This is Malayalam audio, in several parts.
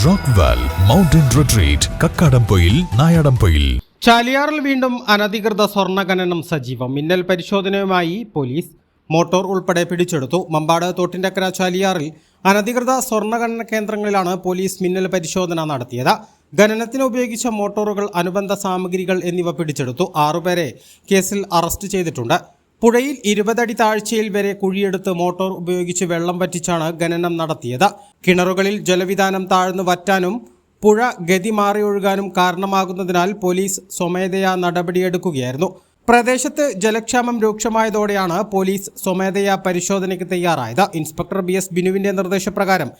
Rockwell mountain retreat, Kakkadampoyil, Nayadampoyil. ചാലിയാറിൽ വീണ്ടും അനധികൃത സ്വർണ്ണ ഖനനം സജീവം. മിന്നൽ പരിശോധനയുമായി പോലീസ് മോട്ടോർ ഉൾപ്പെടെ പിടിച്ചെടുത്തു. മമ്പാട് തോട്ടിൻകര ചാലിയാറിൽ അനധികൃത സ്വർണ്ണ ഖനന കേന്ദ്രങ്ങളിലാണ് പോലീസ് മിന്നൽ പരിശോധന നടത്തിയത്. ഖനനത്തിന് ഉപയോഗിച്ച മോട്ടോറുകൾ, അനുബന്ധ സാമഗ്രികൾ എന്നിവ പിടിച്ചെടുത്തു. 6 പേരെ കേസിൽ അറസ്റ്റ് ചെയ്തിട്ടുണ്ട്. പുഴയിൽ 20 അടി താഴ്ചയിൽ വരെ കുഴിയെടുത്ത് മോട്ടോർ ഉപയോഗിച്ച് വെള്ളം വറ്റിച്ചാണ് ഖനനം നടത്തിയത്. കിണറുകളിൽ ജലവിധാനം താഴ്ന്നു വറ്റാനും പുഴ ഗതി മാറി ഒഴുകാനും കാരണമാകുന്നതിനാൽ പോലീസ് സ്വമേധയാ നടപടിയെടുക്കുകയായിരുന്നു. പ്രദേശത്ത് ജലക്ഷാമം രൂക്ഷമായതോടെയാണ് പോലീസ് സ്വമേധയാ പരിശോധനയ്ക്ക് തയ്യാറായത്. ഇൻസ്പെക്ടർ BS ബിനുവിന്റെ നിർദ്ദേശപ്രകാരം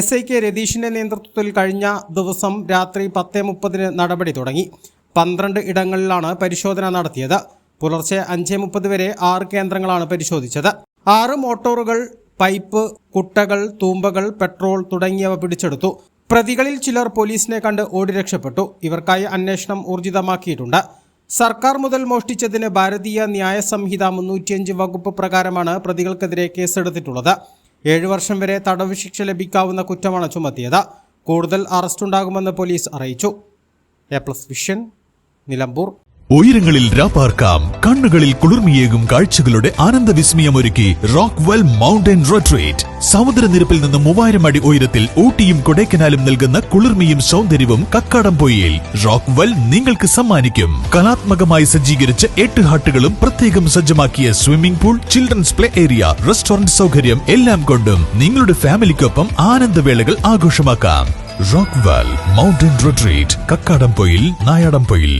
SIK രതീഷിന്റെ നേതൃത്വത്തിൽ കഴിഞ്ഞ ദിവസം രാത്രി 10:30 നടപടി തുടങ്ങി. 12 ഇടങ്ങളിലാണ് പരിശോധന നടത്തിയത്. പുലർച്ചെ 5:30 വരെ 6 കേന്ദ്രങ്ങളാണ് പരിശോധിച്ചത്. 6 മോട്ടോറുകൾ, പൈപ്പ്, കുട്ടകൾ, തൂമ്പകൾ, പെട്രോൾ തുടങ്ങിയവ പിടിച്ചെടുത്തു. പ്രതികളിൽ ചിലർ പോലീസിനെ കണ്ട് ഓടി രക്ഷപ്പെട്ടു. ഇവർക്കായി അന്വേഷണം ഊർജിതമാക്കിയിട്ടുണ്ട്. സർക്കാർ മുതൽ മോഷ്ടിച്ചതിന് ഭാരതീയ ന്യായ സംഹിത 305 വകുപ്പ് പ്രകാരമാണ് പ്രതികൾക്കെതിരെ കേസെടുത്തിട്ടുള്ളത്. 7 വർഷം വരെ തടവ് ശിക്ഷ ലഭിക്കാവുന്ന കുറ്റമാണ് ചുമത്തിയത്. കൂടുതൽ അറസ്റ്റുണ്ടാകുമെന്ന് പോലീസ് അറിയിച്ചു. A+ vision, Nilambur. ഉയരങ്ങളിൽ രാപ്പാർക്കാം, കണ്ണുകളിൽ കുളിർമിയേകും കാഴ്ചകളുടെ ആനന്ദവിസ്മയമൊരുക്കി റോക്ക്വെൽ മൗണ്ടൻ റിട്രീറ്റ്. സമുദ്രനിരപ്പിൽ നിന്ന് 3000 അടി ഉയരത്തിൽ ഊട്ടിയും കൊടൈക്കനാലും നൽകുന്ന കുളിർമയും സൗന്ദര്യവും കക്കാടംപൊയിൽ റോക്ക്വെൽ നിങ്ങൾക്ക് സമ്മാനിക്കും. കലാത്മകമായി സജ്ജീകരിച്ച 8 ഹട്ടുകളും പ്രത്യേകം സജ്ജമാക്കിയ swimming pool, children's play area, restaurant സൗകര്യം എല്ലാം കൊണ്ടും നിങ്ങളുടെ ഫാമിലിക്കൊപ്പം ആനന്ദവേളകൾ ആഘോഷമാക്കാം. Rockwell mountain retreat, Kakkadampoyil, Nayadampoyil.